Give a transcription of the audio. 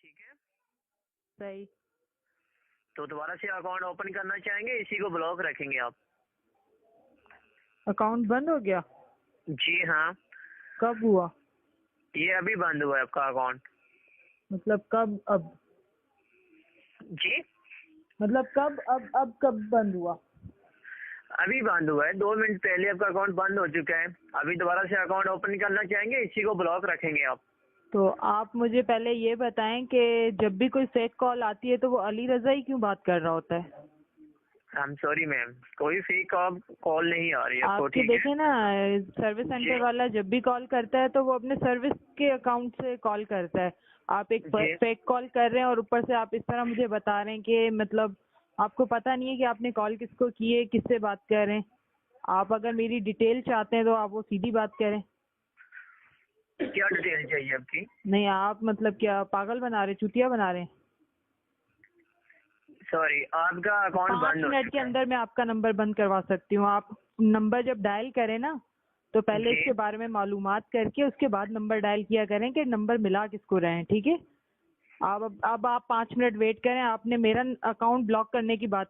ठीक है। सही। तो दोबारा से अकाउंट ओपन करना चाहेंगे, इसी को ब्लॉक रखेंगे आप? अकाउंट बंद हो गया? जी हाँ, कब हुआ? ये अभी बंद हुआ है आपका अकाउंट। मतलब कब? अब? जी, मतलब कब? अब कब बंद हुआ? अभी बंद हुआ है, 2 मिनट पहले आपका अकाउंट बंद हो चुका है। अभी दोबारा से अकाउंट ओपन करना चाहेंगे, इसी को ब्लॉक रखेंगे आप? तो आप मुझे पहले ये बताएं कि जब भी कोई फेक कॉल आती है तो वो अली रजा ही क्यों बात कर रहा होता है? आई एम सॉरी मैम, कोई फेक कॉल नहीं आ रही है आपको, आपके ठीक है? देखे ना, सर्विस सेंटर वाला जब भी कॉल करता है तो वो अपने सर्विस के अकाउंट से कॉल करता है। आप एक जी। फेक कॉल कर रहे हैं और ऊपर से आप इस तरह मुझे बता रहे हैं कि मतलब आपको पता नहीं है कि आपने कॉल किसको की है, किससे बात कर रहे हैं। आप अगर मेरी डिटेल चाहते हैं तो आप वो सीधी बात करें। क्या डिटेल चाहिए आपकी? नहीं, आप मतलब क्या पागल बना रहे, चुतिया बना रहे हैं? सॉरी, आपका अकाउंट 5 बंद हो मिनट के चुका है। अंदर मैं आपका नंबर बंद करवा सकती हूँ। आप नंबर जब डायल करें ना तो पहले जी। इसके बारे में मालूमात करके उसके बाद नंबर डायल किया करें कि नंबर मिला किसको रहे हैं, ठीक है? अब आप 5 मिनट वेट करें। आपने मेरा अकाउंट ब्लॉक करने की बात